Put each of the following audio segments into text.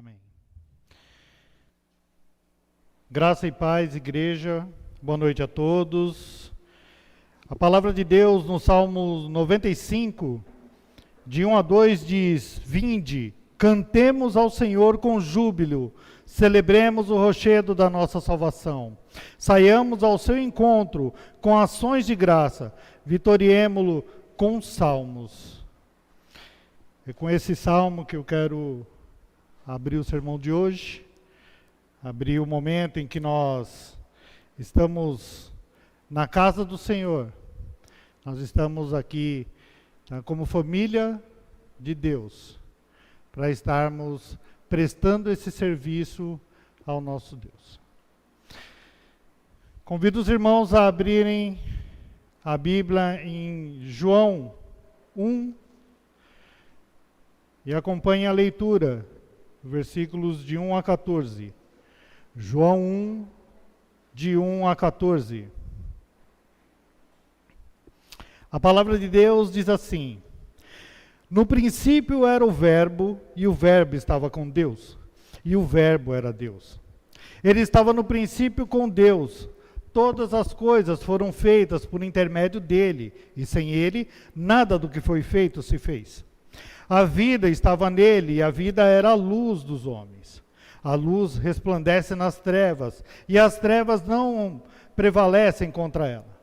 Amém. Graça e paz, igreja. Boa noite a todos. A palavra de Deus no Salmo 95, de 1 a 2 diz: Vinde, cantemos ao Senhor com júbilo, celebremos o rochedo da nossa salvação. Saiamos ao seu encontro com ações de graça, vitoriemo-lo com salmos. É com esse salmo que eu quero abrir o sermão de hoje, abrir o momento em que nós estamos na casa do Senhor. Nós estamos aqui como família de Deus, para estarmos prestando esse serviço ao nosso Deus. Convido os irmãos a abrirem a Bíblia em João 1 e acompanhem a leitura, versículos de 1 a 14. João 1, de 1 a 14. A palavra de Deus diz assim: No princípio era o Verbo, e o Verbo estava com Deus, e o Verbo era Deus. Ele estava no princípio com Deus. Todas as coisas foram feitas por intermédio dele, e sem ele, nada do que foi feito se fez. A vida estava nele, e a vida era a luz dos homens. A luz resplandece nas trevas, e as trevas não prevalecem contra ela.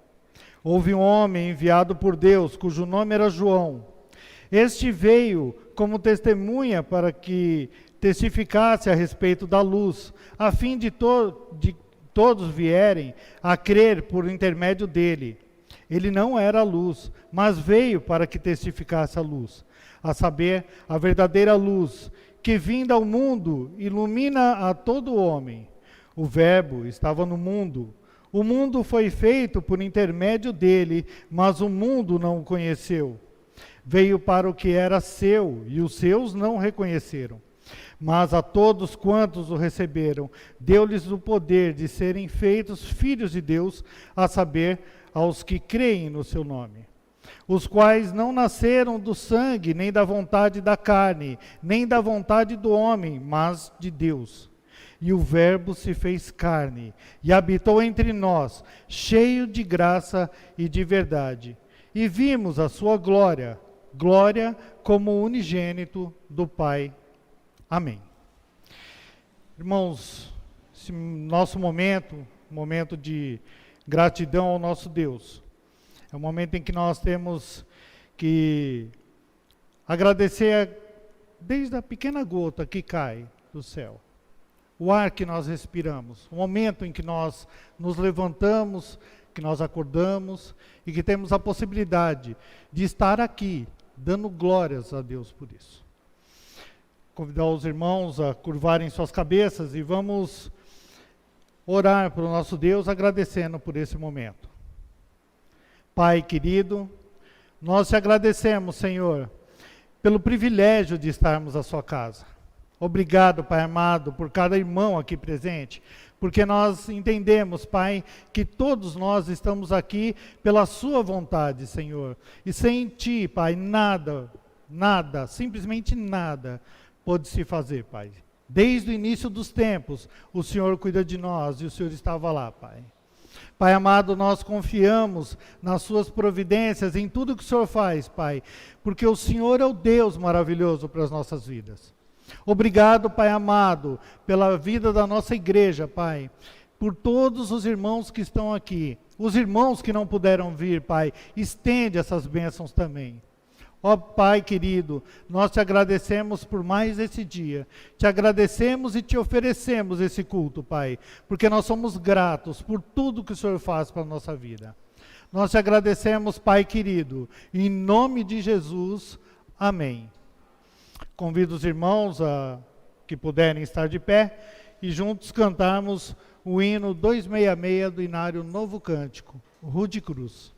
Houve um homem enviado por Deus, cujo nome era João. Este veio como testemunha para que testificasse a respeito da luz, a fim de todos vierem a crer por intermédio dele. Ele não era a luz, mas veio para que testificasse a luz, a saber, a verdadeira luz, que vinda ao mundo ilumina a todo homem. O Verbo estava no mundo. O mundo foi feito por intermédio dele, mas o mundo não o conheceu. Veio para o que era seu, e os seus não o reconheceram. Mas a todos quantos o receberam, deu-lhes o poder de serem feitos filhos de Deus, a saber, aos que creem no seu nome. Os quais não nasceram do sangue, nem da vontade da carne, nem da vontade do homem, mas de Deus. E o Verbo se fez carne, e habitou entre nós, cheio de graça e de verdade. E vimos a sua glória, glória como unigênito do Pai. Amém. Irmãos, esse nosso momento de gratidão ao nosso Deus, é um momento em que nós temos que agradecer desde a pequena gota que cai do céu, o ar que nós respiramos, o momento em que nós nos levantamos, que nós acordamos e que temos a possibilidade de estar aqui, dando glórias a Deus por isso. Convidar os irmãos a curvarem suas cabeças e vamos orar para o nosso Deus agradecendo por esse momento. Pai querido, nós te agradecemos, Senhor, pelo privilégio de estarmos à sua casa. Obrigado, Pai amado, por cada irmão aqui presente, porque nós entendemos, Pai, que todos nós estamos aqui pela sua vontade, Senhor. E sem ti, Pai, nada, simplesmente nada pode se fazer, Pai. Desde o início dos tempos, o Senhor cuida de nós e o Senhor estava lá, Pai. Pai amado, nós confiamos nas suas providências, em tudo que o Senhor faz, Pai, porque o Senhor é o Deus maravilhoso para as nossas vidas. Obrigado, Pai amado, pela vida da nossa igreja, Pai, por todos os irmãos que estão aqui, os irmãos que não puderam vir, Pai, estende essas bênçãos também. Ó Pai querido, nós te agradecemos por mais esse dia, te agradecemos e te oferecemos esse culto, Pai, porque nós somos gratos por tudo que o Senhor faz para a nossa vida. Nós te agradecemos, Pai querido, em nome de Jesus, amém. Convido os irmãos que puderem estar de pé e juntos cantarmos o hino 266 do Inário Novo Cântico, Rude Cruz.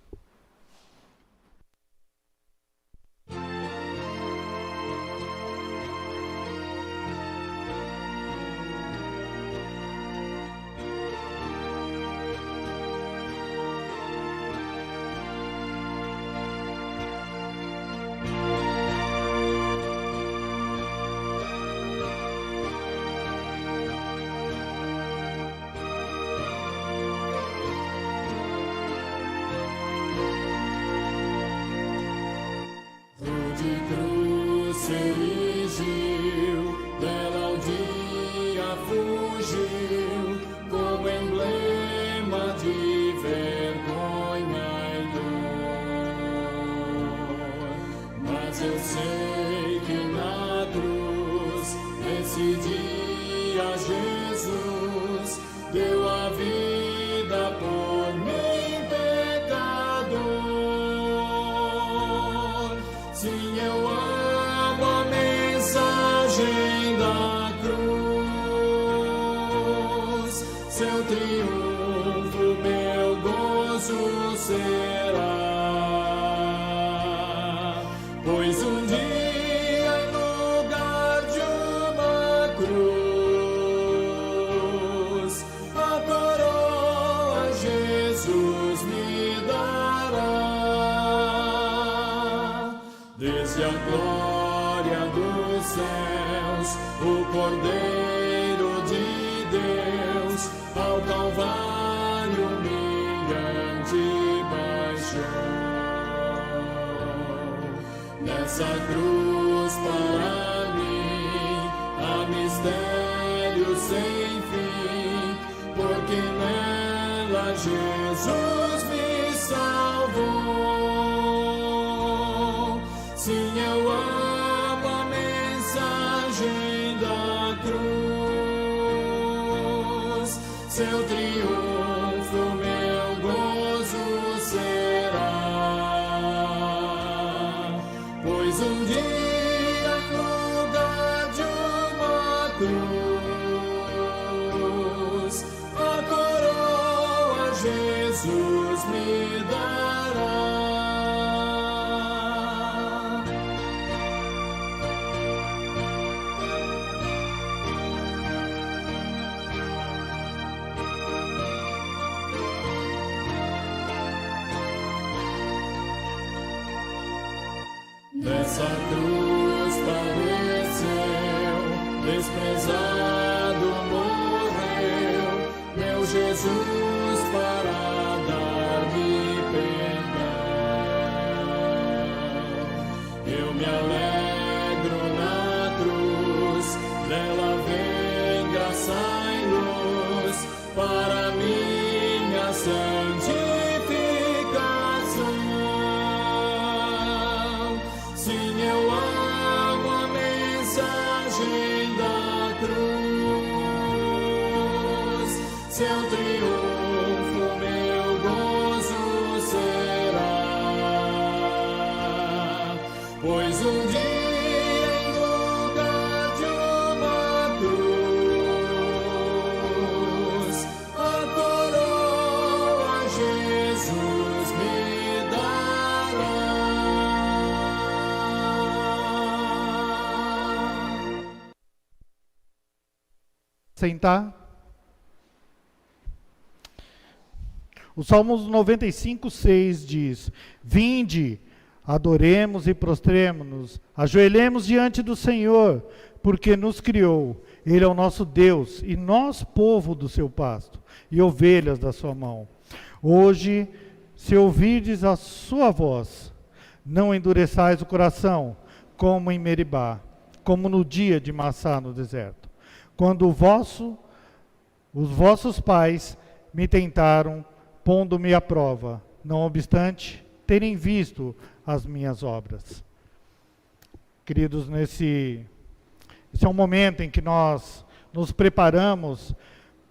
o Cordeiro de Deus, ao Calvário humilhante baixou. Nessa cruz para mim há mistério sem fim, porque nela Jesus me salvou. Sim, eu amo a mensagem da cruz, seu triunfo meu gozo será, pois um dia em lugar de uma cruz, a coroa Jesus me dará. Nessa cruz padeceu, desprezado morreu, meu Jesus para dar-me perdão. Eu me alegro na cruz, dela vem graça e luz para minha santificação. Sim, eu amo a mensagem da cruz, seu triunfo meu gozo será, pois um dia em lugar de uma cruz, a coroa Jesus me dará. Sentar. O Salmos 95:6 diz: Vinde, adoremos e prostremo-nos, ajoelhemos diante do Senhor, porque nos criou. Ele é o nosso Deus, e nós, povo do seu pasto, e ovelhas da sua mão. Hoje, se ouvirdes a sua voz, não endureçais o coração, como em Meribá, como no dia de Massá no deserto, quando os vossos pais me tentaram, pondo-me à prova, não obstante terem visto as minhas obras. Queridos, esse é um momento em que nós nos preparamos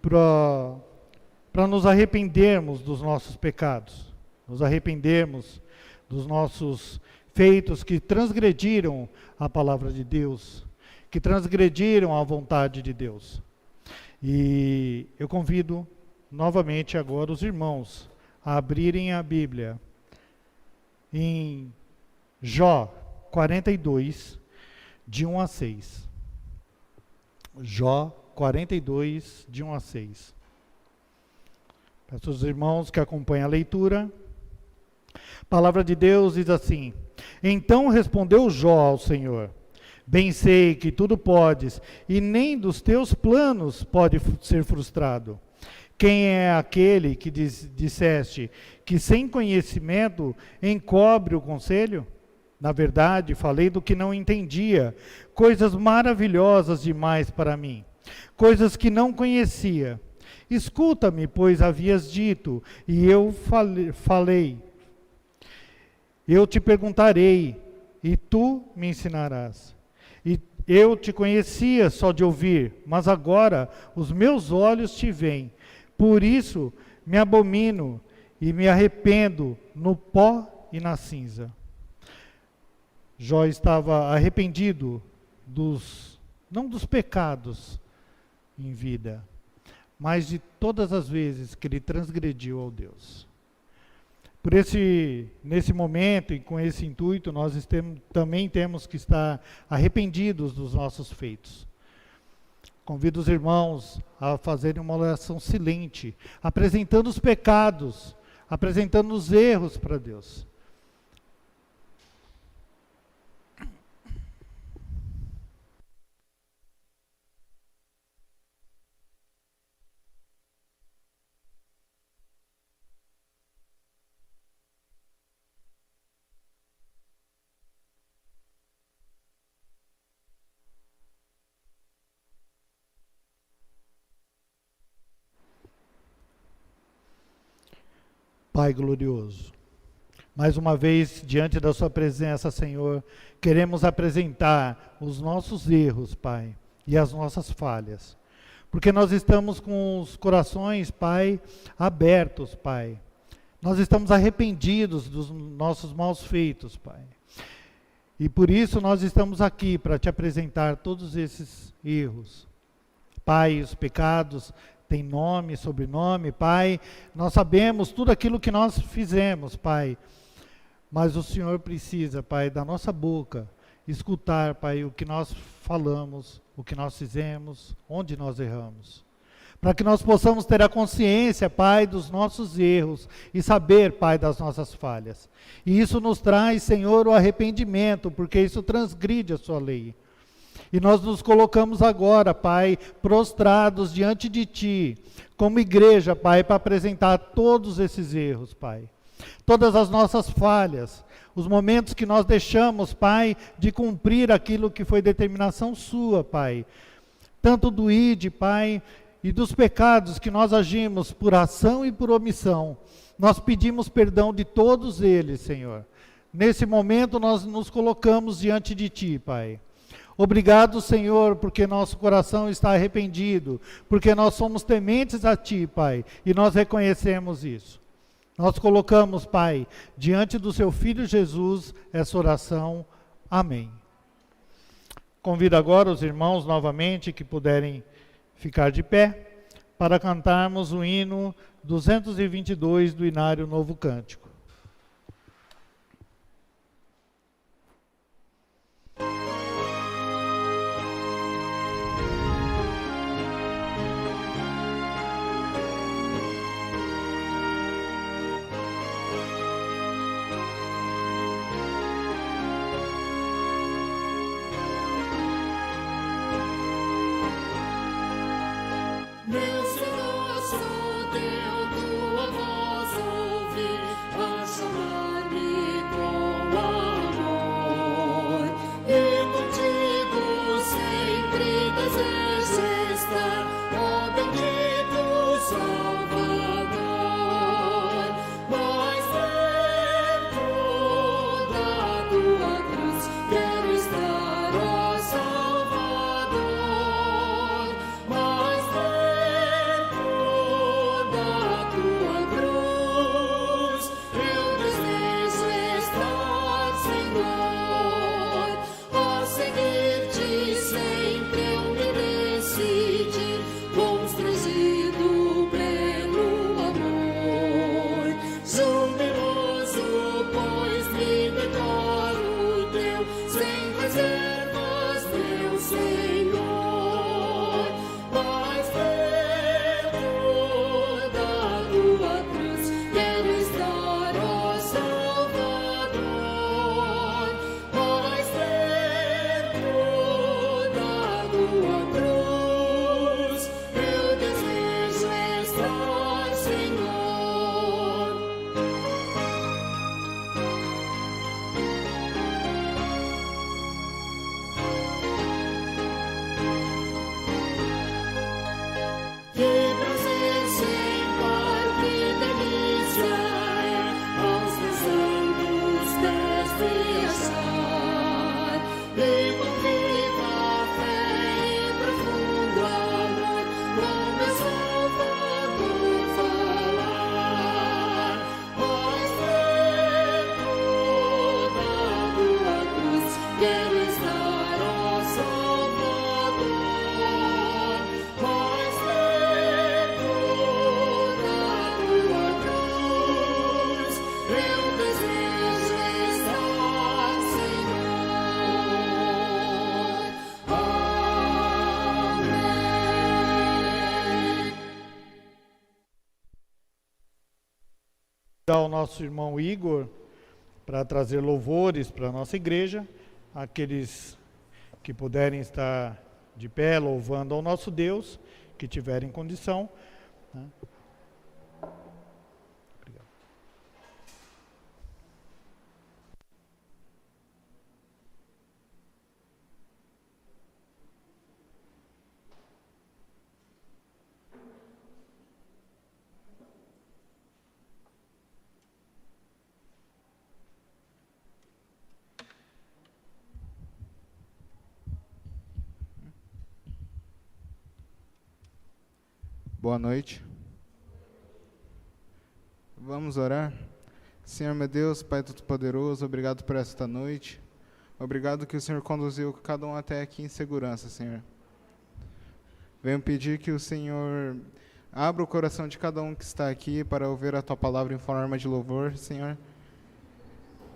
para nos arrependermos dos nossos pecados, nos arrependermos dos nossos feitos que transgrediram a palavra de Deus, que transgrediram a vontade de Deus. E eu convido novamente agora os irmãos a abrirem a Bíblia em Jó 42, de 1 a 6. Jó 42, de 1 a 6. Peço aos irmãos que acompanhem a leitura. A palavra de Deus diz assim: Então respondeu Jó ao Senhor: Bem sei que tudo podes, e nem dos teus planos pode ser frustrado. Quem é aquele que disseste que sem conhecimento encobre o conselho? Na verdade, falei do que não entendia, coisas maravilhosas demais para mim, coisas que não conhecia. Escuta-me, pois havias dito, e eu falei. Eu te perguntarei, e tu me ensinarás. E eu te conhecia só de ouvir, mas agora os meus olhos te veem. Por isso me abomino e me arrependo no pó e na cinza. Jó estava arrependido não dos pecados em vida, mas de todas as vezes que ele transgrediu ao Deus. Nesse momento e com esse intuito, nós também temos que estar arrependidos dos nossos feitos. Convido os irmãos a fazerem uma oração silente, apresentando os pecados, apresentando os erros para Deus. Pai glorioso, mais uma vez, diante da sua presença, Senhor, queremos apresentar os nossos erros, Pai, e as nossas falhas. Porque nós estamos com os corações, Pai, abertos, Pai. Nós estamos arrependidos dos nossos maus feitos, Pai. E por isso nós estamos aqui para te apresentar todos esses erros. Pai, os pecados têm nome, sobrenome, Pai. Nós sabemos tudo aquilo que nós fizemos, Pai. Mas o Senhor precisa, Pai, da nossa boca, escutar, Pai, o que nós falamos, o que nós fizemos, onde nós erramos. Para que nós possamos ter a consciência, Pai, dos nossos erros e saber, Pai, das nossas falhas. E isso nos traz, Senhor, o arrependimento, porque isso transgride a sua lei. E nós nos colocamos agora, Pai, prostrados diante de Ti, como igreja, Pai, para apresentar todos esses erros, Pai. Todas as nossas falhas, os momentos que nós deixamos, Pai, de cumprir aquilo que foi determinação Sua, Pai. Tanto do ID, Pai, e dos pecados que nós agimos por ação e por omissão. Nós pedimos perdão de todos eles, Senhor. Nesse momento nós nos colocamos diante de Ti, Pai. Obrigado, Senhor, porque nosso coração está arrependido, porque nós somos tementes a Ti, Pai, e nós reconhecemos isso. Nós colocamos, Pai, diante do Seu Filho Jesus, essa oração. Amém. Convido agora os irmãos novamente que puderem ficar de pé para cantarmos o hino 222 do Inário Novo Cântico. Meu Senhor, sou teu, tua voz ouvi, a chamar-me com amor. E contigo sempre desejo estar, ó bendito Salvador. Mais perto da tua cruz quero estar, ó Salvador. Mais da tua cruz, eu desejo estar, Senhor, a seguir-te sempre eu me decidi, constrangido pelo amor, jubiloso, pois me declaro teu, sem reservas, meu Senhor. Mais da tua cruz, quero estar, ó Salvador. Mais da tua cruz, eu desejo estar, Senhor. Que prazer sem par, que delícia é aos teus santos pés te achar. E com viva fé e profundo amor, com meu Salvador falar. Mais perto da tua cruz, quero estar, ó Salvador. Mais da tua cruz, eu desejo estar, Senhor. Amém. Ao nosso irmão Igor para trazer louvores para a nossa igreja, aqueles que puderem estar de pé louvando ao nosso Deus, que tiverem condição, né? Obrigado. Boa noite. Vamos orar? Senhor meu Deus, Pai Todo-Poderoso, obrigado por esta noite. Obrigado que o Senhor conduziu cada um até aqui em segurança, Senhor. Venho pedir que o Senhor abra o coração de cada um que está aqui para ouvir a Tua palavra em forma de louvor, Senhor.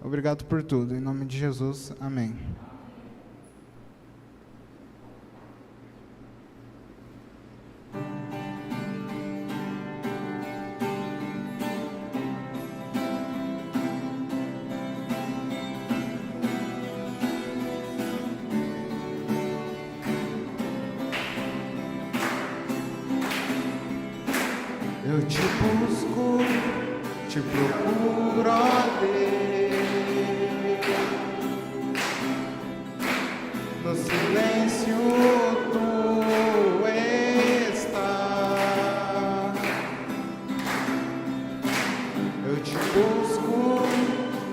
Obrigado por tudo. Em nome de Jesus, amém. Eu te busco, te procuro, ó Deus. No silêncio tu estás. Eu te busco,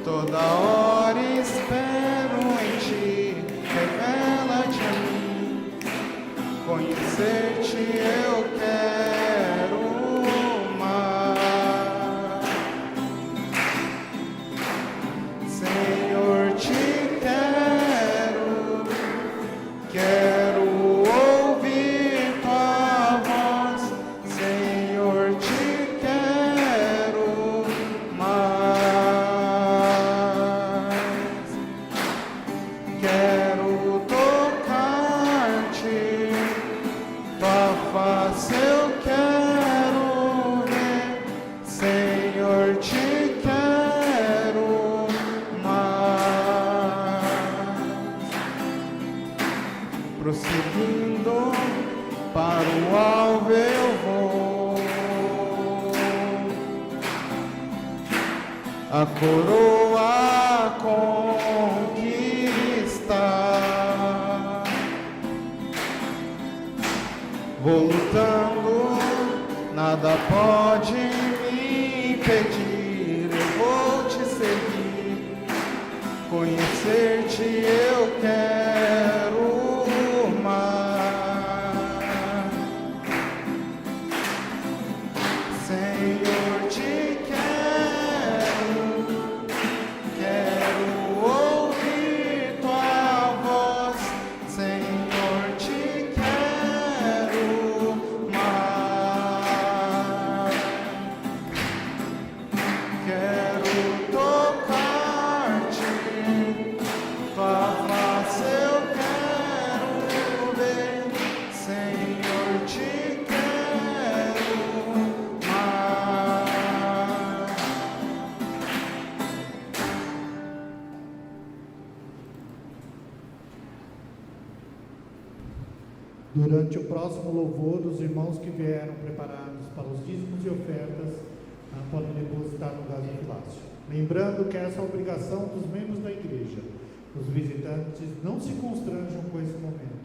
toda hora espero em ti. Revela-te a mim, conhecer-te eu quero. Prosseguindo para o alvo eu vou, a coroa conquistar. Vou lutando, nada pode me impedir. Eu vou te seguir, conhecer-te eu quero. Senhor, te quero, quero ouvir tua voz. Senhor, te quero mais. Quero tocar-te, tua face eu quero ver. Senhor, te quero mais. Durante o próximo louvor, os irmãos que vieram preparados para os dízimos e ofertas podem depositar no gasofilácio. Lembrando que essa é a obrigação dos membros da igreja. Os visitantes não se constranjam com esse momento.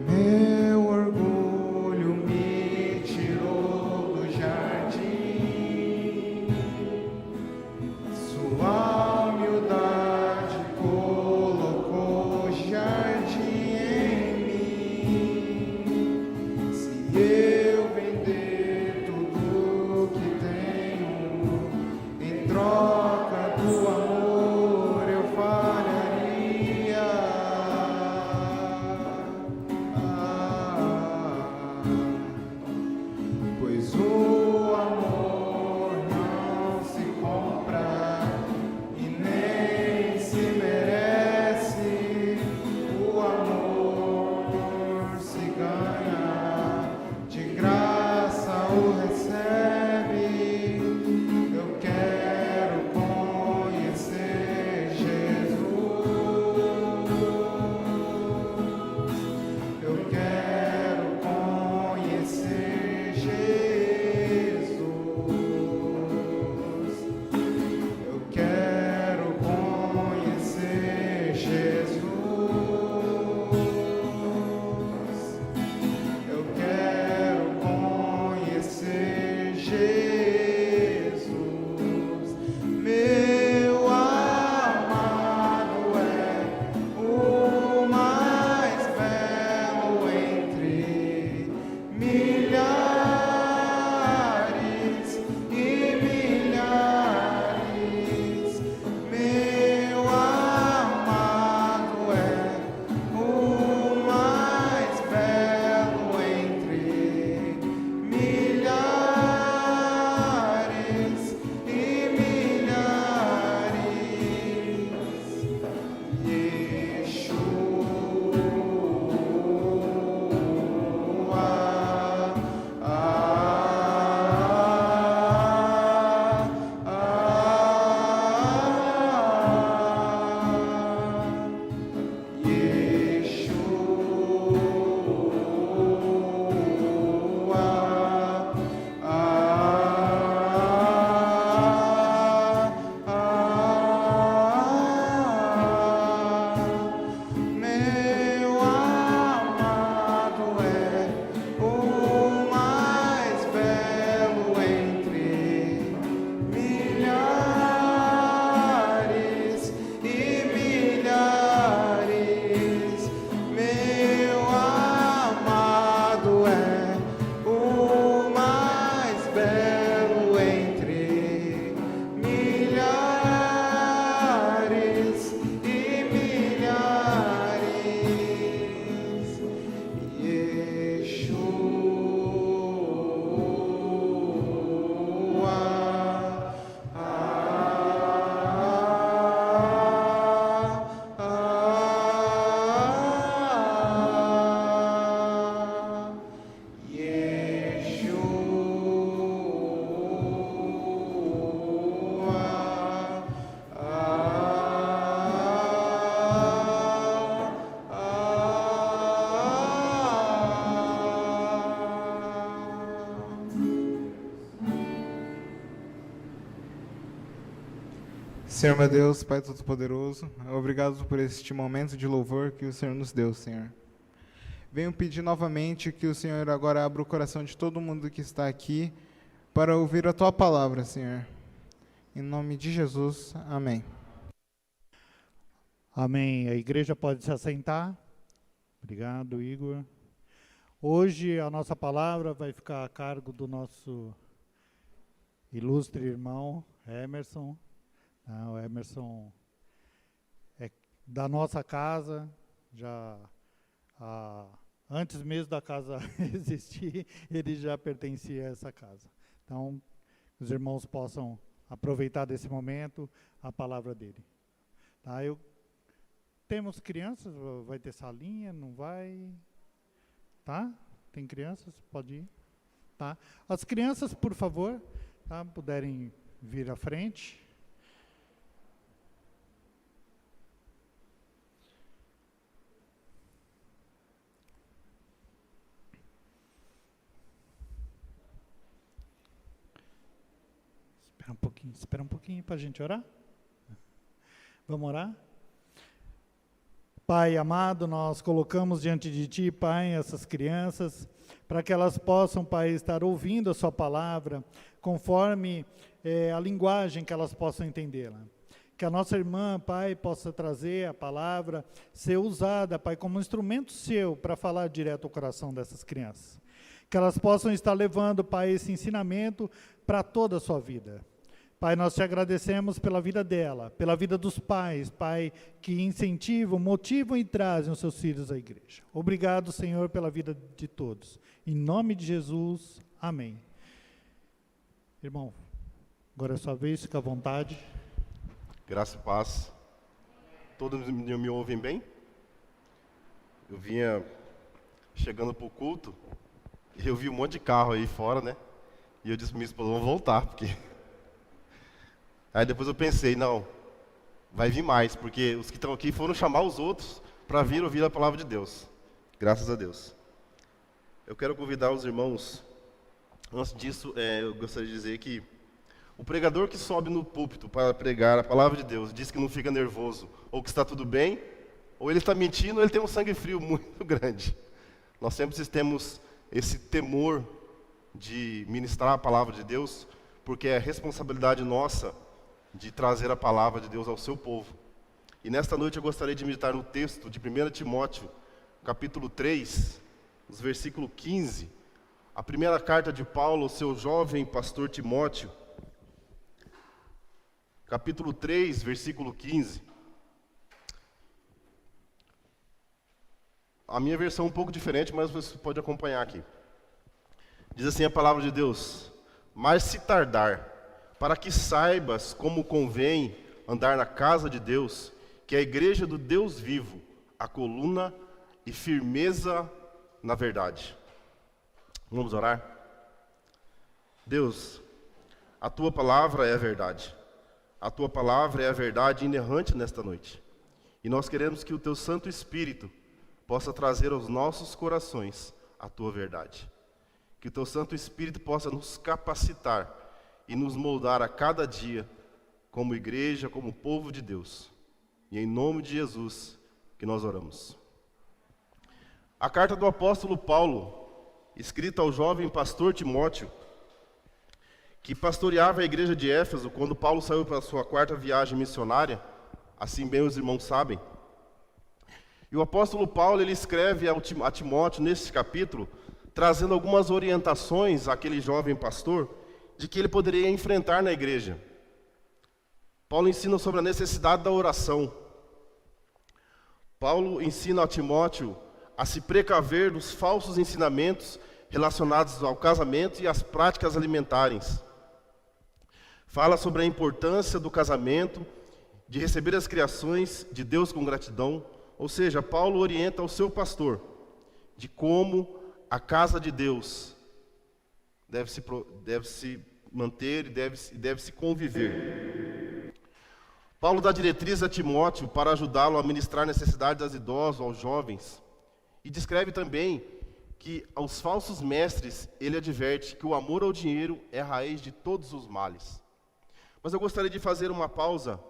Meu orgulho me tirou do jardim, sua Senhor meu Deus, Pai Todo-Poderoso, obrigado por este momento de louvor que o Senhor nos deu, Senhor. Venho pedir novamente que o Senhor agora abra o coração de todo mundo que está aqui para ouvir a Tua palavra, Senhor. Em nome de Jesus, amém. Amém. A igreja pode se assentar. Obrigado, Igor. Hoje a nossa palavra vai ficar a cargo do nosso ilustre irmão Emerson. O Emerson é da nossa casa, já antes mesmo da casa existir, ele já pertencia a essa casa. Então, os irmãos possam aproveitar desse momento a palavra dele. Tá? Temos crianças, vai ter salinha, não vai? Tá? Tem crianças? Pode ir. Tá? As crianças, por favor, tá? Puderem vir à frente. Espera um pouquinho para a gente orar. Vamos orar? Pai amado, nós colocamos diante de Ti, Pai, essas crianças, para que elas possam, Pai, estar ouvindo a Sua palavra, conforme a linguagem que elas possam entendê-la. Que a nossa irmã, Pai, possa trazer a palavra, ser usada, Pai, como um instrumento Seu para falar direto ao coração dessas crianças. Que elas possam estar levando, Pai, esse ensinamento para toda a sua vida. Pai, nós te agradecemos pela vida dela, pela vida dos pais, Pai, que incentivam, motivam e trazem os seus filhos à igreja. Obrigado, Senhor, pela vida de todos. Em nome de Jesus, amém. Irmão, agora é a sua vez, fica à vontade. Graça e paz. Todos me ouvem bem? Eu vinha chegando para o culto e eu vi um monte de carro aí fora, né? E eu disse para minha esposa, vamos voltar, porque... Aí depois eu pensei, não, vai vir mais, porque os que estão aqui foram chamar os outros para vir ouvir a palavra de Deus. Graças a Deus. Eu quero convidar os irmãos, antes disso, eu gostaria de dizer que o pregador que sobe no púlpito para pregar a palavra de Deus, diz que não fica nervoso, ou que está tudo bem, ou ele está mentindo, ou ele tem um sangue frio muito grande. Nós sempre temos esse temor de ministrar a palavra de Deus, porque é responsabilidade nossa de trazer a palavra de Deus ao seu povo. E nesta noite eu gostaria de meditar no texto de 1 Timóteo, capítulo 3, os versículo 15, a primeira carta de Paulo ao seu jovem pastor Timóteo, capítulo 3, versículo 15. A minha versão é um pouco diferente, mas você pode acompanhar aqui. Diz assim a palavra de Deus: mas se tardar, para que saibas como convém andar na casa de Deus, que é a igreja do Deus vivo, a coluna e firmeza na verdade. Vamos orar? Deus, a Tua palavra é a verdade. A Tua palavra é a verdade inerrante nesta noite. E nós queremos que o Teu Santo Espírito possa trazer aos nossos corações a Tua verdade. Que o Teu Santo Espírito possa nos capacitar e nos moldar a cada dia como igreja, como povo de Deus. E em nome de Jesus que nós oramos. A carta do apóstolo Paulo, escrita ao jovem pastor Timóteo, que pastoreava a igreja de Éfeso quando Paulo saiu para a sua 4ª viagem missionária, assim bem os irmãos sabem. E o apóstolo Paulo, ele escreve a Timóteo nesse capítulo, trazendo algumas orientações àquele jovem pastor, de que ele poderia enfrentar na igreja. Paulo ensina sobre a necessidade da oração. Paulo ensina a Timóteo a se precaver dos falsos ensinamentos relacionados ao casamento e às práticas alimentares. Fala sobre a importância do casamento, de receber as criações de Deus com gratidão. Ou seja, Paulo orienta ao seu pastor de como a casa de Deus deve se manter e deve se conviver. Paulo dá diretriz a Timóteo para ajudá-lo a ministrar necessidades aos idosos, aos jovens. E descreve também que aos falsos mestres ele adverte que o amor ao dinheiro é a raiz de todos os males. Mas eu gostaria de fazer uma pausa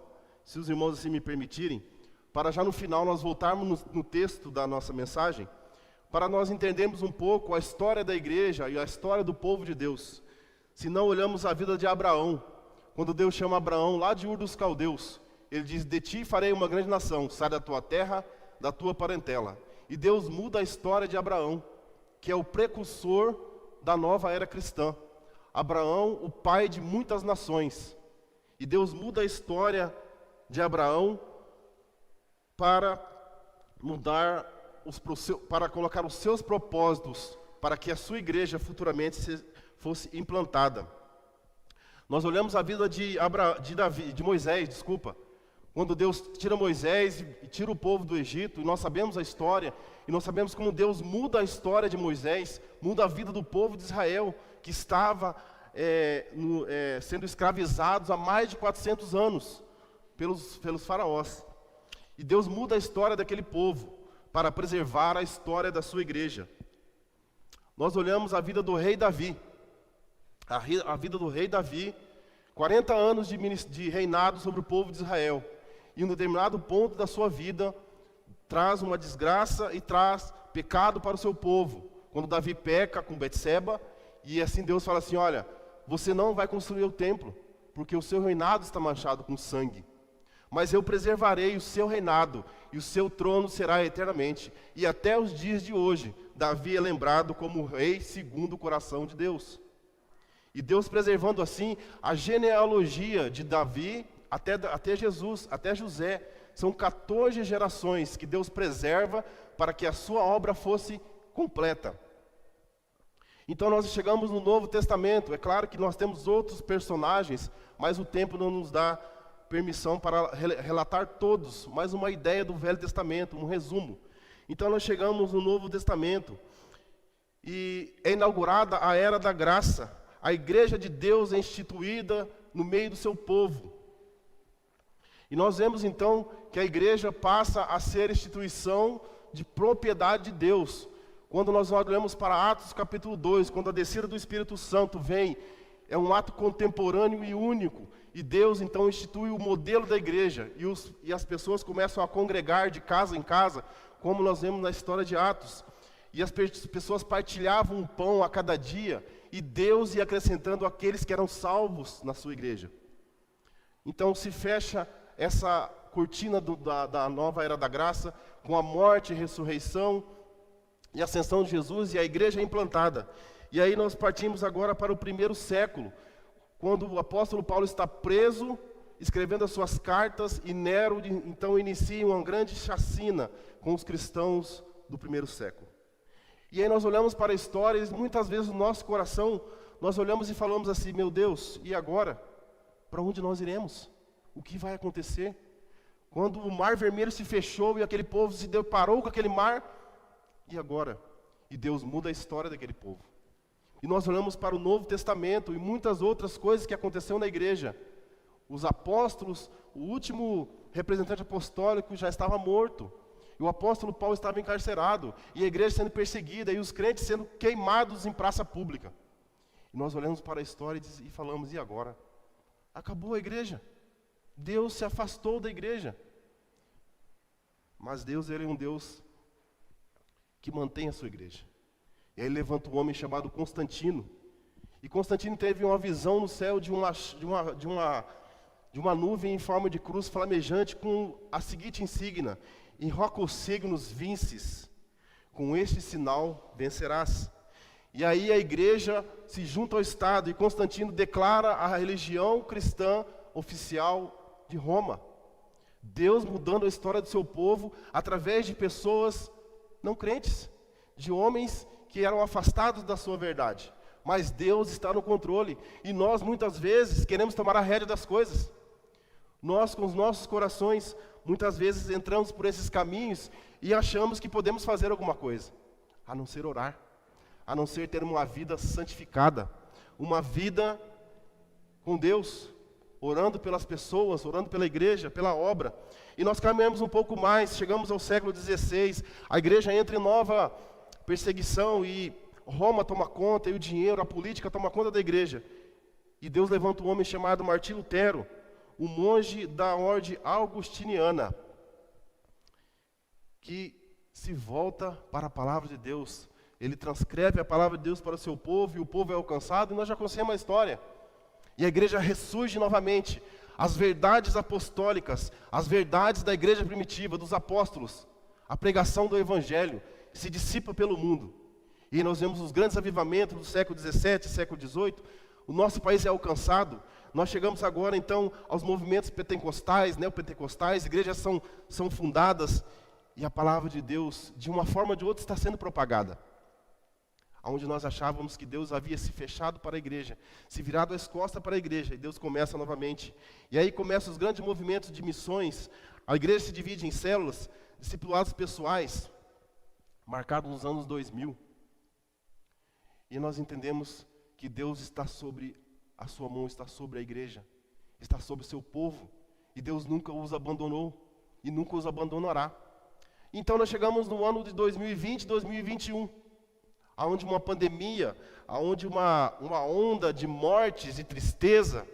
se os irmãos assim me permitirem, para já no final nós voltarmos no texto da nossa mensagem, para nós entendermos um pouco a história da igreja e a história do povo de Deus. Se não olhamos a vida de Abraão, quando Deus chama Abraão lá de Ur dos Caldeus, ele diz: de ti farei uma grande nação, sai da tua terra, da tua parentela. E Deus muda a história de Abraão, que é o precursor da nova era cristã. Abraão, o pai de muitas nações. E Deus muda a história de Abraão para para colocar os seus propósitos, para que a sua igreja futuramente fosse implantada. Nós olhamos a vida de Moisés, quando Deus tira Moisés e tira o povo do Egito, e nós sabemos a história, e nós sabemos como Deus muda a história de Moisés, muda a vida do povo de Israel, que estava sendo escravizados há mais de 400 anos pelos faraós. E Deus muda a história daquele povo para preservar a história da sua igreja. Nós olhamos a vida do rei Davi. A vida do rei Davi, 40 anos de reinado sobre o povo de Israel. E em um determinado ponto da sua vida, traz uma desgraça e traz pecado para o seu povo. Quando Davi peca com Betseba, e assim Deus fala assim: olha, você não vai construir o templo, porque o seu reinado está manchado com sangue. Mas eu preservarei o seu reinado, e o seu trono será eternamente. E até os dias de hoje, Davi é lembrado como o rei segundo o coração de Deus. E Deus preservando assim a genealogia de Davi até Jesus, até José. São 14 gerações que Deus preserva para que a sua obra fosse completa. Então nós chegamos no Novo Testamento. É claro que nós temos outros personagens, mas o tempo não nos dá permissão para relatar todos, mas uma ideia do Velho Testamento, um resumo. Então nós chegamos no Novo Testamento e é inaugurada a Era da Graça. A igreja de Deus é instituída no meio do seu povo. E nós vemos então que a igreja passa a ser instituição de propriedade de Deus. Quando nós olhamos para Atos capítulo 2, quando a descida do Espírito Santo vem, é um ato contemporâneo e único. E Deus então institui o modelo da igreja. E as pessoas começam a congregar de casa em casa, como nós vemos na história de Atos. E as pessoas partilhavam um pão a cada dia. E Deus ia acrescentando aqueles que eram salvos na sua igreja. Então se fecha essa cortina da nova era da graça, com a morte, ressurreição e ascensão de Jesus, e a igreja é implantada. E aí nós partimos agora para o primeiro século, quando o apóstolo Paulo está preso, escrevendo as suas cartas, e Nero então inicia uma grande chacina com os cristãos do primeiro século. E aí nós olhamos para a história, e muitas vezes no nosso coração, nós olhamos e falamos assim: meu Deus, e agora? Para onde nós iremos? O que vai acontecer? Quando o mar vermelho se fechou e aquele povo se deparou com aquele mar, e agora? E Deus muda a história daquele povo. E nós olhamos para o Novo Testamento e muitas outras coisas que aconteceram na igreja. Os apóstolos, o último representante apostólico já estava morto. E o apóstolo Paulo estava encarcerado. E a igreja sendo perseguida. E os crentes sendo queimados em praça pública. E nós olhamos para a história e falamos: e agora? Acabou a igreja. Deus se afastou da igreja. Mas Deus, Ele é um Deus que mantém a sua igreja. E aí levanta um homem chamado Constantino. E Constantino teve uma visão no céu de uma nuvem em forma de cruz flamejante com a seguinte insígnia: in hoc signos vinces, com este sinal vencerás. E aí a igreja se junta ao Estado e Constantino declara a religião cristã oficial de Roma. Deus mudando a história do seu povo através de pessoas não crentes, de homens que eram afastados da sua verdade. Mas Deus está no controle, e nós muitas vezes queremos tomar a rédea das coisas. Nós com os nossos corações, muitas vezes entramos por esses caminhos e achamos que podemos fazer alguma coisa, a não ser orar, a não ser ter uma vida santificada, uma vida com Deus, orando pelas pessoas, orando pela igreja, pela obra. E nós caminhamos um pouco mais, chegamos ao século XVI, a igreja entra em nova perseguição e Roma toma conta, e o dinheiro, a política toma conta da igreja. E Deus levanta um homem chamado Martim Lutero, um monge da ordem augustiniana, que se volta para a palavra de Deus. Ele transcreve a palavra de Deus para o seu povo, e o povo é alcançado, e nós já conhecemos a história. E a igreja ressurge novamente. As verdades apostólicas, as verdades da igreja primitiva, dos apóstolos, a pregação do evangelho se dissipa pelo mundo. E nós vemos os grandes avivamentos do século XVII, século XVIII. O nosso país é alcançado. Nós chegamos agora, então, aos movimentos pentecostais, neopentecostais. Igrejas são fundadas e a palavra de Deus, de uma forma ou de outra, está sendo propagada. Onde nós achávamos que Deus havia se fechado para a igreja, se virado as costas para a igreja, e Deus começa novamente. E aí começam os grandes movimentos de missões. A igreja se divide em células, discipulados pessoais, marcados nos anos 2000. E nós entendemos que Deus está sobre a sua mão, está sobre a igreja, está sobre o seu povo, e Deus nunca os abandonou, e nunca os abandonará. Então nós chegamos no ano de 2020, 2021, onde uma pandemia, onde uma onda de mortes e tristeza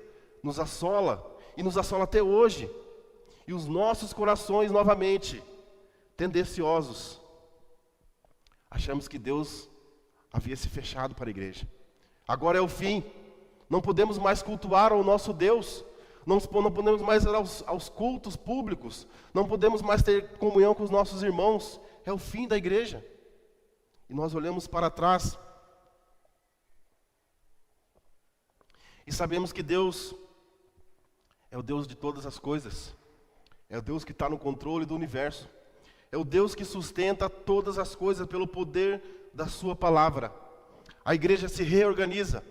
nos assola, e nos assola até hoje. E os nossos corações, novamente, tendenciosos, achamos que Deus havia se fechado para a igreja. Agora é o fim. Não podemos mais cultuar ao nosso Deus. Não podemos mais ir aos cultos públicos. Não podemos mais ter comunhão com os nossos irmãos. É o fim da igreja. E nós olhamos para trás e sabemos que Deus é o Deus de todas as coisas. É o Deus que está no controle do universo. É o Deus que sustenta todas as coisas pelo poder da sua palavra. A igreja se reorganiza.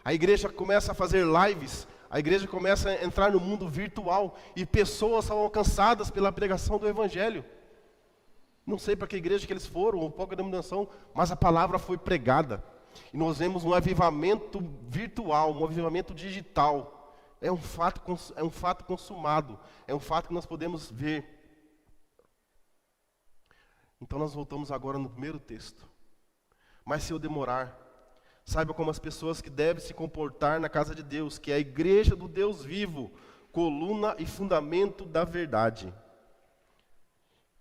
A igreja começa a fazer lives. A igreja começa a entrar no mundo virtual. E pessoas são alcançadas pela pregação do evangelho. Não sei para que igreja que eles foram, ou qual denominação, mas a palavra foi pregada. E nós vemos um avivamento virtual, um avivamento digital. É um fato consumado. É um fato que nós podemos ver. Então nós voltamos agora no primeiro texto. Mas se eu demorar, saiba como as pessoas que devem se comportar na casa de Deus, que é a igreja do Deus vivo, coluna e fundamento da verdade.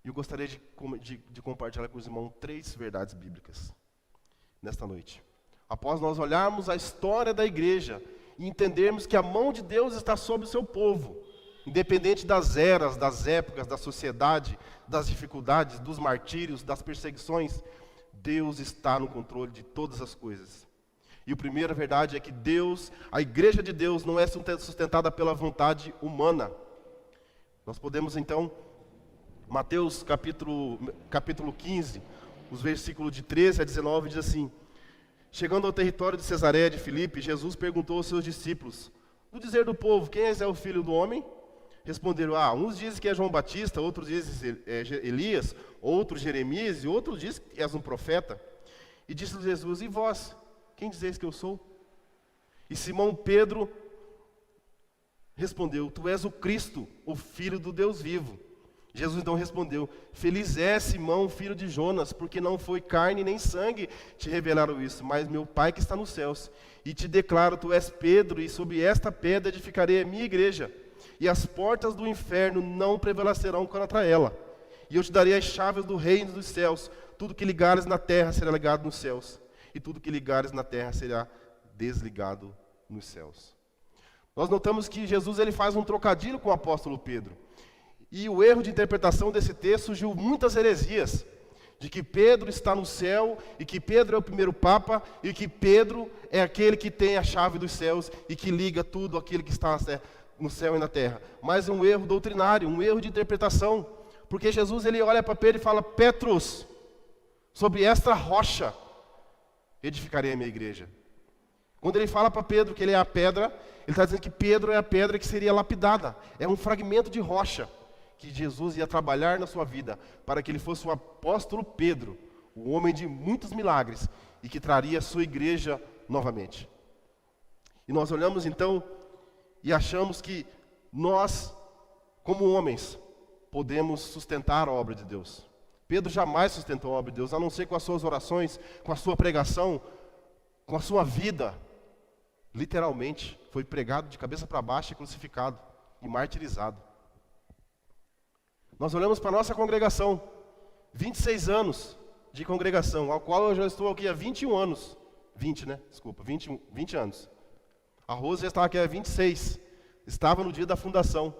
E eu gostaria de compartilhar com os irmãos 3 verdades bíblicas nesta noite. Após nós olharmos a história da igreja e entendermos que a mão de Deus está sobre o seu povo, independente das eras, das épocas, da sociedade, das dificuldades, dos martírios, das perseguições, Deus está no controle de todas as coisas. E a primeira verdade é que Deus, a igreja de Deus, não é sustentada pela vontade humana. Nós podemos então, Mateus capítulo 15, os versículos de 13 a 19, diz assim: chegando ao território de Cesareia de Filipe, Jesus perguntou aos seus discípulos: no dizer do povo, quem é o filho do homem? Responderam: uns dizem que é João Batista, outros dizem Elias, outros Jeremias, e outros dizem que és um profeta. E disse Jesus: e vós, quem dizeis que eu sou? E Simão Pedro respondeu: tu és o Cristo, o Filho do Deus vivo. Jesus então respondeu: feliz é Simão, filho de Jonas, porque não foi carne nem sangue te revelaram isso, mas meu Pai que está nos céus. E te declaro, tu és Pedro, e sobre esta pedra edificarei a minha igreja, e as portas do inferno não prevalecerão contra ela. E eu te darei as chaves do reino dos céus. Tudo que ligares na terra será ligado nos céus, e tudo que ligares na terra será desligado nos céus. Nós notamos que Jesus ele faz um trocadilho com o apóstolo Pedro. E o erro de interpretação desse texto surgiu muitas heresias, de que Pedro está no céu, e que Pedro é o primeiro Papa, e que Pedro é aquele que tem a chave dos céus, e que liga tudo aquilo que está no céu e na terra. Mas é um erro doutrinário, um erro de interpretação, porque Jesus ele olha para Pedro e fala: Petros, sobre esta rocha edificarei a minha igreja. Quando ele fala para Pedro que ele é a pedra, ele está dizendo que Pedro é a pedra que seria lapidada. É um fragmento de rocha que Jesus ia trabalhar na sua vida, para que ele fosse o apóstolo Pedro, o homem de muitos milagres, e que traria a sua igreja novamente. E nós olhamos então e achamos que nós, como homens, podemos sustentar a obra de Deus. Pedro jamais sustentou a obra de Deus, a não ser com as suas orações, com a sua pregação, com a sua vida. Literalmente, foi pregado de cabeça para baixo e crucificado. e martirizado. Nós olhamos para a nossa congregação, 26 anos de congregação, ao qual eu já estou aqui há 21 anos. 20, né? Desculpa, 20 anos. A Rose já estava aqui há 26, estava no dia da fundação.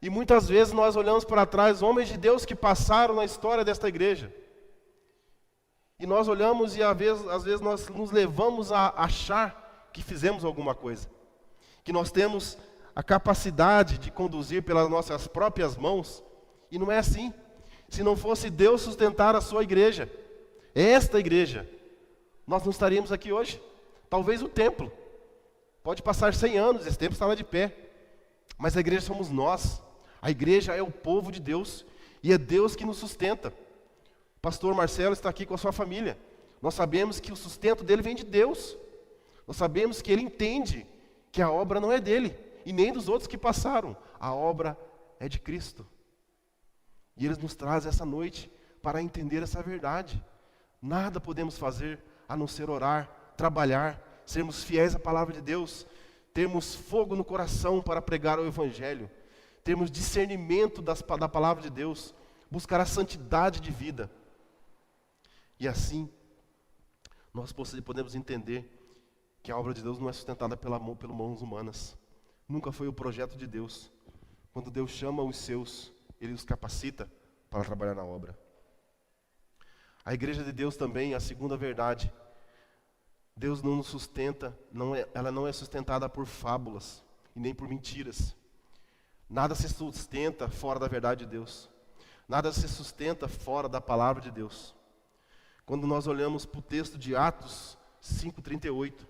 E muitas vezes nós olhamos para trás, homens de Deus que passaram na história desta igreja. E nós olhamos e às vezes nós nos levamos a achar que fizemos alguma coisa. Que nós temos a capacidade de conduzir pelas nossas próprias mãos. E não é assim. Se não fosse Deus sustentar a sua igreja, esta igreja, nós não estaríamos aqui hoje. Talvez o templo. Pode passar 100 anos, esse templo estará de pé. Mas a igreja somos nós. A igreja é o povo de Deus. E é Deus que nos sustenta. O pastor Marcelo está aqui com a sua família. Nós sabemos que o sustento dele vem de Deus. Nós sabemos que ele entende que a obra não é dele. E nem dos outros que passaram. A obra é de Cristo. E Ele nos traz essa noite para entender essa verdade. Nada podemos fazer a não ser orar, trabalhar, sermos fiéis à palavra de Deus, termos fogo no coração para pregar o Evangelho, termos discernimento da palavra de Deus, buscar a santidade de vida. E assim, nós podemos entender que a obra de Deus não é sustentada pelas mãos humanas. Nunca foi o projeto de Deus. Quando Deus chama os seus, Ele os capacita para trabalhar na obra. A igreja de Deus também, a segunda verdade, Deus não nos sustenta, ela não é sustentada por fábulas e nem por mentiras. Nada se sustenta fora da verdade de Deus. Nada se sustenta fora da palavra de Deus. Quando nós olhamos para o texto de Atos 5:38,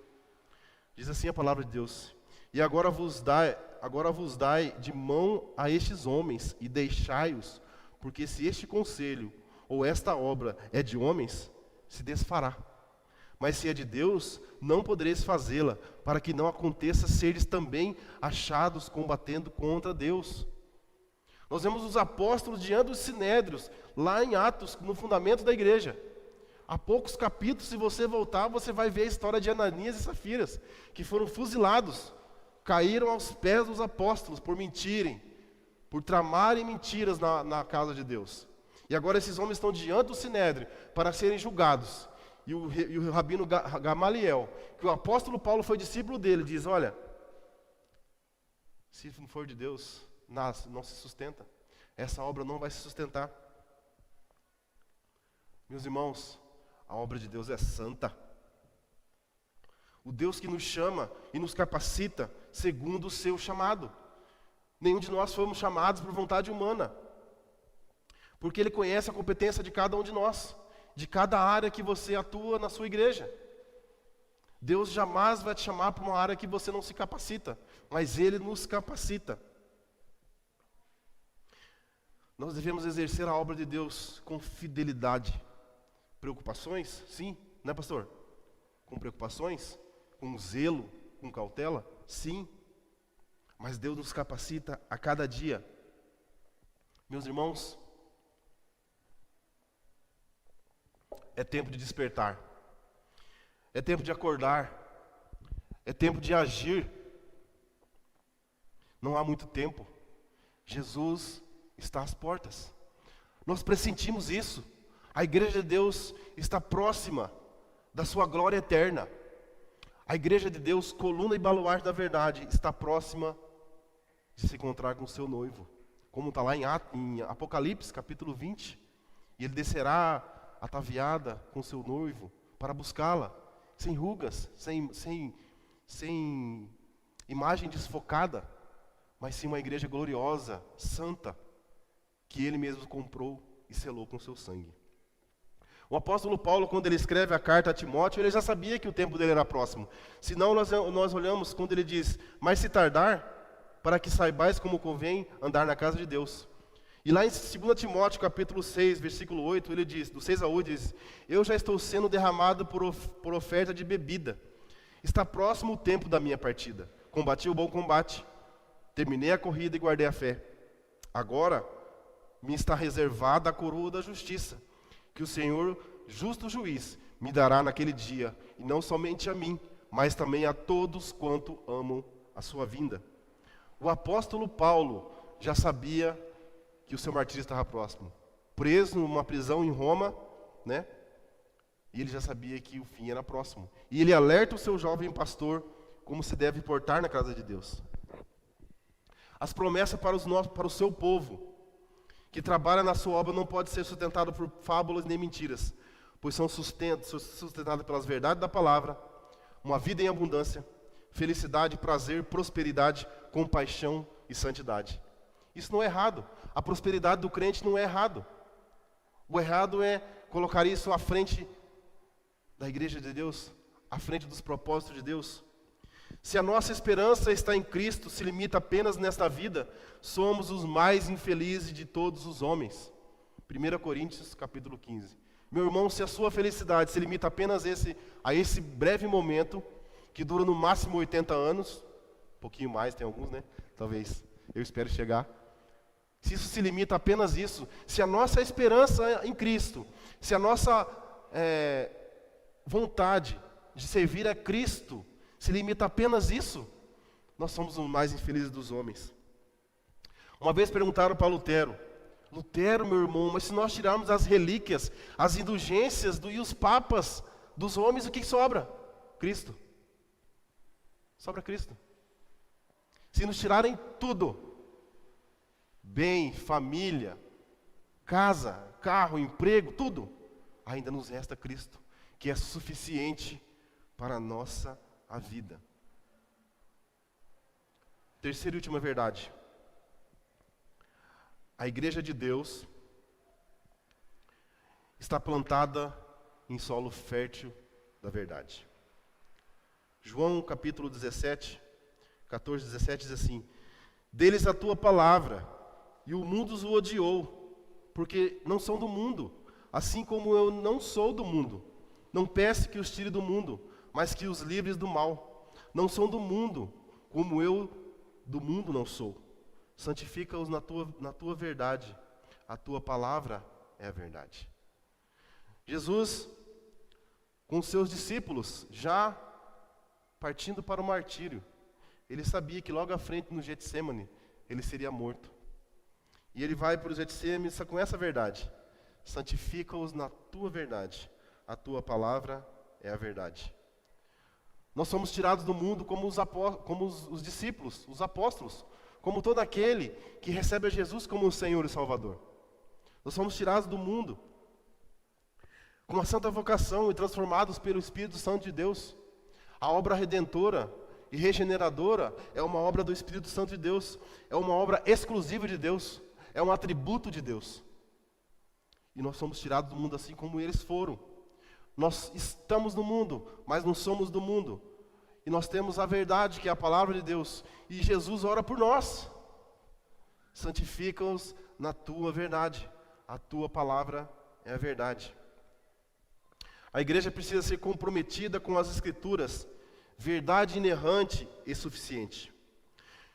diz assim a palavra de Deus: E agora vos dai de mão a estes homens e deixai-os, porque se este conselho ou esta obra é de homens, se desfará. Mas se é de Deus, não podereis fazê-la, para que não aconteça seres também achados combatendo contra Deus. Nós vemos os apóstolos diante dos sinédrios, lá em Atos, no fundamento da igreja. Há poucos capítulos, se você voltar, você vai ver a história de Ananias e Safiras, que foram fuzilados, caíram aos pés dos apóstolos por mentirem, por tramarem mentiras na casa de Deus. E agora esses homens estão diante do sinédrio para serem julgados. E o rabino Gamaliel, que o apóstolo Paulo foi discípulo dele, diz: olha, se não for de Deus, não se sustenta. Essa obra não vai se sustentar. Meus irmãos, a obra de Deus é santa. O Deus que nos chama e nos capacita segundo o seu chamado. Nenhum de nós fomos chamados por vontade humana. Porque Ele conhece a competência de cada um de nós, de cada área que você atua na sua igreja. Deus jamais vai te chamar para uma área que você não se capacita, mas Ele nos capacita. Nós devemos exercer a obra de Deus com fidelidade. Preocupações? Sim, né, pastor? Com preocupações? Com zelo? Com cautela? Sim. Mas Deus nos capacita a cada dia. Meus irmãos, é tempo de despertar. É tempo de acordar. É tempo de agir. Não há muito tempo. Jesus está às portas. Nós pressentimos isso. A igreja de Deus está próxima da sua glória eterna. A igreja de Deus, coluna e baluarte da verdade, está próxima de se encontrar com o seu noivo. Como está lá em Apocalipse, capítulo 20. E ele descerá ataviada com seu noivo para buscá-la, sem rugas, sem imagem desfocada, mas sim uma igreja gloriosa, santa, que ele mesmo comprou e selou com seu sangue. O apóstolo Paulo, quando ele escreve a carta a Timóteo, ele já sabia que o tempo dele era próximo. Senão nós olhamos quando ele diz: mas se tardar, para que saibais como convém andar na casa de Deus. E lá em 2 Timóteo, capítulo 6, versículo 8, ele diz, do 6 a 8, diz: eu já estou sendo derramado por oferta de bebida. Está próximo o tempo da minha partida. Combati o bom combate, terminei a corrida e guardei a fé. Agora me está reservada a coroa da justiça, que o Senhor, justo juiz, me dará naquele dia, e não somente a mim, mas também a todos quanto amam a sua vinda. O apóstolo Paulo já sabia que o seu martírio estava próximo. Preso numa prisão em Roma, né? E ele já sabia que o fim era próximo. E ele alerta o seu jovem pastor como se deve portar na casa de Deus. As promessas para o seu povo, que trabalha na sua obra, não pode ser sustentado por fábulas nem mentiras, pois são sustentadas pelas verdades da palavra, uma vida em abundância, felicidade, prazer, prosperidade, compaixão e santidade. Isso não é errado. A prosperidade do crente não é errado. O errado é colocar isso à frente da igreja de Deus, à frente dos propósitos de Deus. Se a nossa esperança está em Cristo, se limita apenas nesta vida, somos os mais infelizes de todos os homens. 1 Coríntios, capítulo 15. Meu irmão, se a sua felicidade se limita apenas a esse breve momento, que dura no máximo 80 anos, um pouquinho mais, tem alguns, né? Talvez, eu espero chegar. Se isso se limita a apenas isso, se a nossa esperança em Cristo, se a nossa vontade de servir a Cristo se limita a apenas isso, nós somos os mais infelizes dos homens. Uma vez perguntaram para Lutero, meu irmão, mas se nós tirarmos as relíquias, as indulgências e os papas dos homens, o que sobra? Cristo. Sobra Cristo. Se nos tirarem tudo, bem, família, casa, carro, emprego, tudo, ainda nos resta Cristo, que é suficiente para a nossa vida. Terceira e última verdade. A igreja de Deus está plantada em solo fértil da verdade. João capítulo 17, 14, 17 diz assim: deles a tua palavra, e o mundo os odiou, porque não são do mundo, assim como eu não sou do mundo. Não peço que os tire do mundo, mas que os livres do mal. Não são do mundo, como eu do mundo não sou. Santifica-os na tua verdade. A tua palavra é a verdade. Jesus, com seus discípulos, já partindo para o martírio, ele sabia que logo à frente, no Getsêmani, ele seria morto. E ele vai para o Getsêmani com essa verdade: santifica-os na tua verdade. A tua palavra é a verdade. Nós somos tirados do mundo como os discípulos, os apóstolos, como todo aquele que recebe a Jesus como o Senhor e Salvador. Nós somos tirados do mundo com a santa vocação e transformados pelo Espírito Santo de Deus. A obra redentora e regeneradora é uma obra do Espírito Santo de Deus, é uma obra exclusiva de Deus, é um atributo de Deus. E nós somos tirados do mundo assim como eles foram. Nós estamos no mundo, mas não somos do mundo. E nós temos a verdade, que é a palavra de Deus. E Jesus ora por nós. Santifica-os na tua verdade. A tua palavra é a verdade. A igreja precisa ser comprometida com as Escrituras, verdade inerrante e suficiente.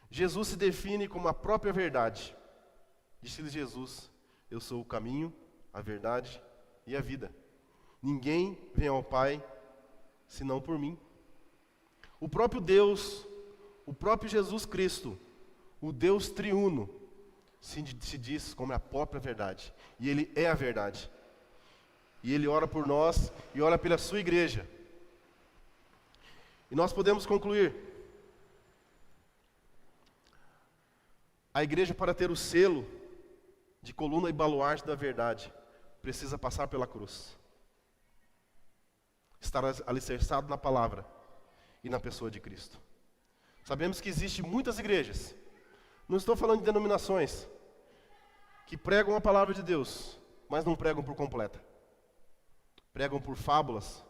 Jesus se define como a própria verdade. Disse-lhe Jesus: eu sou o caminho, a verdade e a vida. Ninguém vem ao Pai senão por mim. O próprio Deus, o próprio Jesus Cristo, o Deus triuno, se diz como a própria verdade. E Ele é a verdade. E Ele ora por nós e ora pela sua igreja. E nós podemos concluir: a igreja, para ter o selo de coluna e baluarte da verdade, precisa passar pela cruz. Estar alicerçado na palavra e na pessoa de Cristo. Sabemos que existem muitas igrejas, não estou falando de denominações, que pregam a palavra de Deus, mas não pregam por completa. Pregam por fábulas,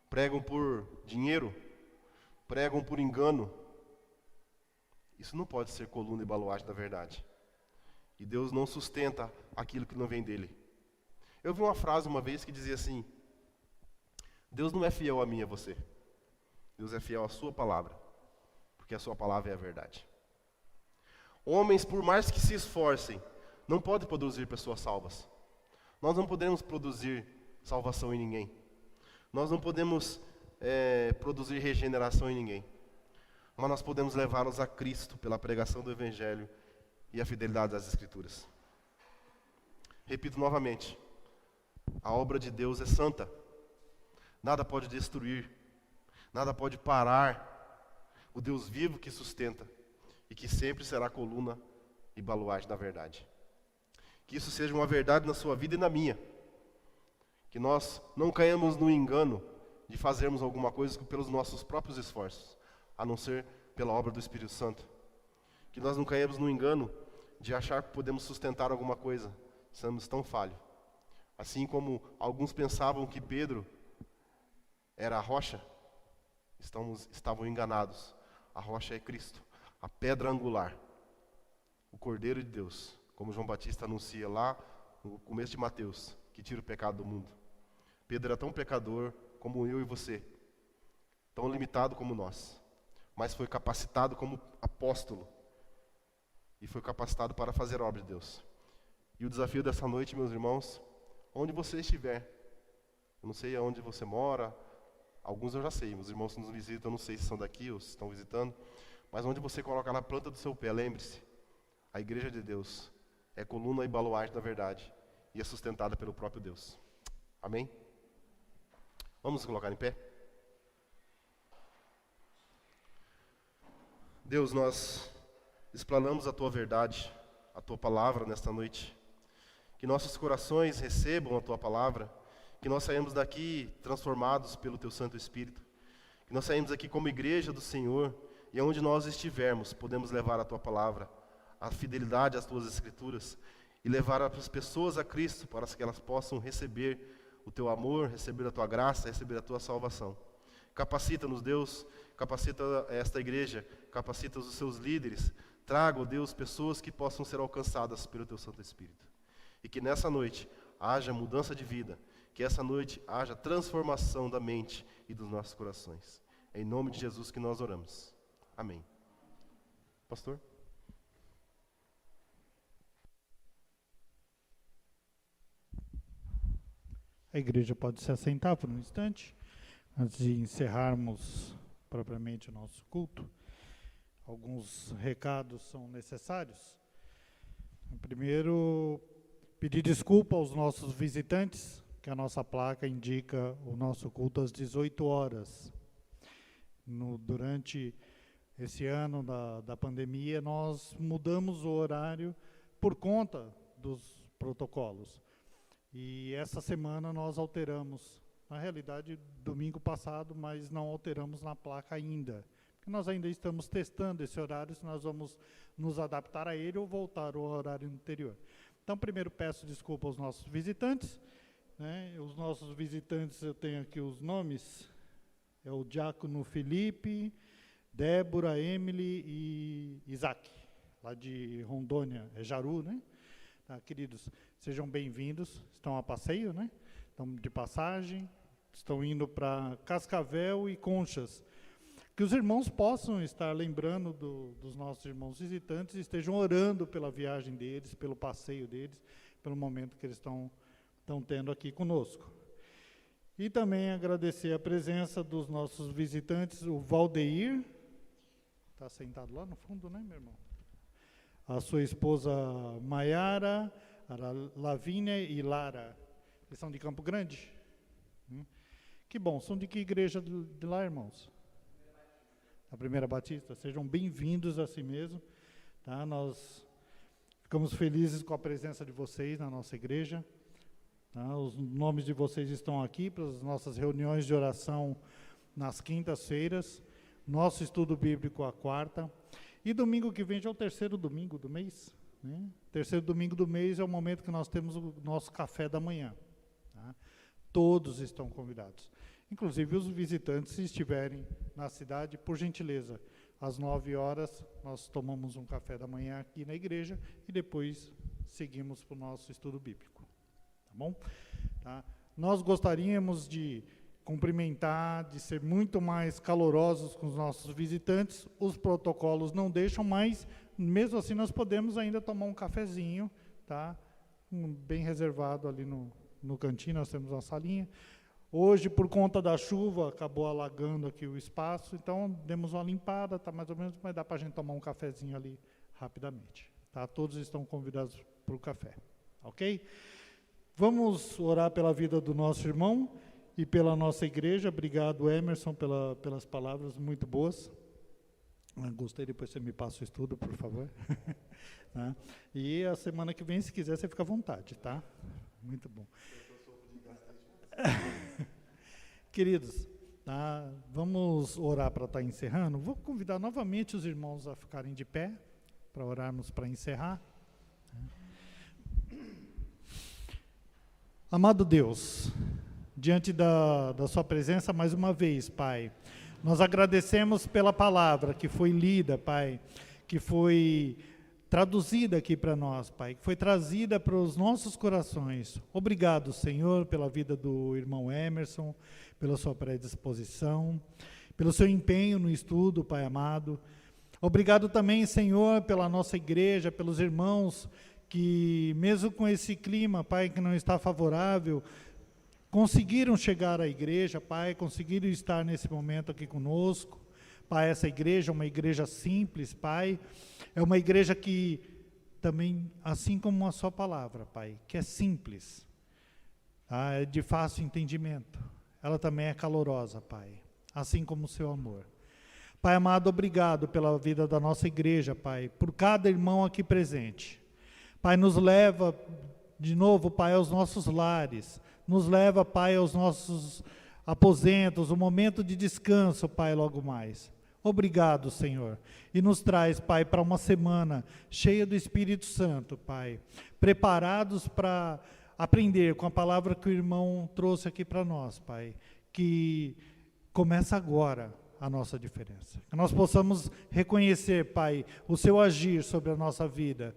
pregam por dinheiro, pregam por engano. Isso não pode ser coluna e baluarte da verdade. E Deus não sustenta aquilo que não vem dele. Eu vi uma frase uma vez que dizia assim: Deus não é fiel a mim e a você. Deus é fiel à sua palavra, porque a sua palavra é a verdade. Homens, por mais que se esforcem, não podem produzir pessoas salvas. Nós não podemos produzir salvação em ninguém. Nós não podemos produzir regeneração em ninguém. mas nós podemos levá-los a Cristo pela pregação do Evangelho e a fidelidade às Escrituras. Repito novamente, a obra de Deus é santa. Nada pode destruir, nada pode parar o Deus vivo que sustenta e que sempre será coluna e baluarte da verdade. Que isso seja uma verdade na sua vida e na minha. Que nós não caímos no engano de fazermos alguma coisa pelos nossos próprios esforços, a não ser pela obra do Espírito Santo. Que nós não caímos no engano de achar que podemos sustentar alguma coisa, somos tão falhos. Assim como alguns pensavam que Pedro era a rocha, estavam enganados. A rocha é Cristo, a pedra angular, o Cordeiro de Deus, como João Batista anuncia lá no começo de Mateus, que tira o pecado do mundo. Pedro era tão pecador como eu e você, tão limitado como nós, mas foi capacitado como apóstolo e foi capacitado para fazer a obra de Deus. E o desafio dessa noite, meus irmãos, onde você estiver, eu não sei aonde você mora, alguns eu já sei, os irmãos que nos visitam, eu não sei se são daqui ou se estão visitando, mas onde você colocar na planta do seu pé, lembre-se, a igreja de Deus é coluna e baluarte da verdade e é sustentada pelo próprio Deus. Amém? Vamos nos colocar em pé? Deus, nós explanamos a Tua verdade, a Tua palavra nesta noite. Que nossos corações recebam a Tua palavra, que nós saímos daqui transformados pelo Teu Santo Espírito, que nós saímos aqui como igreja do Senhor, e onde nós estivermos, podemos levar a Tua palavra, a fidelidade às Tuas Escrituras, e levar as pessoas a Cristo, para que elas possam receber o Teu amor, receber a Tua graça, receber a Tua salvação. Capacita-nos, Deus, capacita esta igreja, capacita os seus líderes, traga, ó Deus, pessoas que possam ser alcançadas pelo Teu Santo Espírito. E que nessa noite haja mudança de vida, que essa noite haja transformação da mente e dos nossos corações. É em nome de Jesus que nós oramos. Amém. Pastor? A igreja pode se assentar por um instante, antes de encerrarmos propriamente o nosso culto. Alguns recados são necessários. Primeiro, pedir desculpa aos nossos visitantes, que a nossa placa indica o nosso culto às 18 horas. Durante esse ano da pandemia, nós mudamos o horário por conta dos protocolos. E essa semana nós alteramos, na realidade, domingo passado, mas não alteramos na placa ainda. Porque nós ainda estamos testando esse horário, se nós vamos nos adaptar a ele ou voltar ao horário anterior. Então, primeiro peço desculpa aos nossos visitantes. Né? Os nossos visitantes, eu tenho aqui os nomes, é o diácono Felipe, Débora, Emily e Isaac, lá de Rondônia, é Jaru, né? Tá, queridos, sejam bem-vindos, estão a passeio, né? Estão de passagem, estão indo para Cascavel e Conchas. Que os irmãos possam estar lembrando dos nossos irmãos visitantes e estejam orando pela viagem deles, pelo passeio deles, pelo momento que eles estão tendo aqui conosco. E também agradecer a presença dos nossos visitantes, o Valdeir, está sentado lá no fundo, né, meu irmão? A sua esposa Maiara, a Lavínia e Lara. Eles são de Campo Grande? Que bom, são de que igreja de lá, irmãos? A Primeira Batista. Sejam bem-vindos a si mesmo. Tá? Nós ficamos felizes com a presença de vocês na nossa igreja. Tá? Os nomes de vocês estão aqui para as nossas reuniões de oração nas quintas-feiras, nosso estudo bíblico à quarta. E domingo que vem já é o terceiro domingo do mês. Né? Terceiro domingo do mês é o momento que nós temos o nosso café da manhã. Tá? Todos estão convidados. Inclusive os visitantes, se estiverem na cidade, por gentileza, às 9 horas nós tomamos um café da manhã aqui na igreja e depois seguimos para o nosso estudo bíblico. Tá bom? Tá? Nós gostaríamos de cumprimentar, de ser muito mais calorosos com os nossos visitantes. Os protocolos não deixam, mas mesmo assim nós podemos ainda tomar um cafezinho, tá? Bem reservado ali no cantinho, nós temos uma salinha. Hoje, por conta da chuva, acabou alagando aqui o espaço, então demos uma limpada, tá mais ou menos, mas dá para a gente tomar um cafezinho ali rapidamente. Tá? Todos estão convidados para o café, ok? Vamos orar pela vida do nosso irmão e pela nossa igreja. Obrigado, Emerson, pelas palavras muito boas. Gostei, depois você me passa o estudo, por favor. Tá? E a semana que vem, se quiser, você fica à vontade, tá? Muito bom. Queridos, tá? Vamos orar para estar encerrando. Vou convidar novamente os irmãos a ficarem de pé, para orarmos para encerrar. Amado Deus, diante da sua presença mais uma vez, Pai, nós agradecemos pela palavra que foi lida, Pai, que foi traduzida aqui para nós, Pai, que foi trazida para os nossos corações. Obrigado, Senhor, pela vida do irmão Emerson, pela sua predisposição, pelo seu empenho no estudo, Pai amado. Obrigado também, Senhor, pela nossa igreja, pelos irmãos que, mesmo com esse clima, Pai, que não está favorável, conseguiram chegar à igreja, Pai, conseguiram estar nesse momento aqui conosco. Pai, essa igreja é uma igreja simples, Pai, é uma igreja que também, assim como a sua palavra, Pai, que é simples, tá? É de fácil entendimento, ela também é calorosa, Pai, assim como o seu amor. Pai amado, obrigado pela vida da nossa igreja, Pai, por cada irmão aqui presente. Pai, nos leva de novo, Pai, aos nossos lares, nos leva, Pai, aos nossos aposentos, o momento de descanso, Pai, logo mais. Obrigado, Senhor. E nos traz, Pai, para uma semana cheia do Espírito Santo, Pai, preparados para aprender com a palavra que o irmão trouxe aqui para nós, Pai, que começa agora a nossa diferença. Que nós possamos reconhecer, Pai, o seu agir sobre a nossa vida.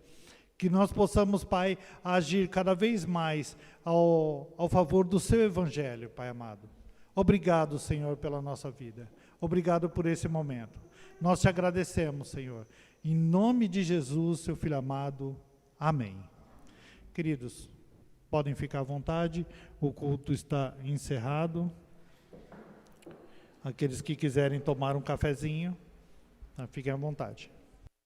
Que nós possamos, Pai, agir cada vez mais ao favor do seu evangelho, Pai amado. Obrigado, Senhor, pela nossa vida. Obrigado por esse momento. Nós te agradecemos, Senhor. Em nome de Jesus, seu Filho amado. Amém. Queridos, podem ficar à vontade. O culto está encerrado. Aqueles que quiserem tomar um cafezinho, fiquem à vontade.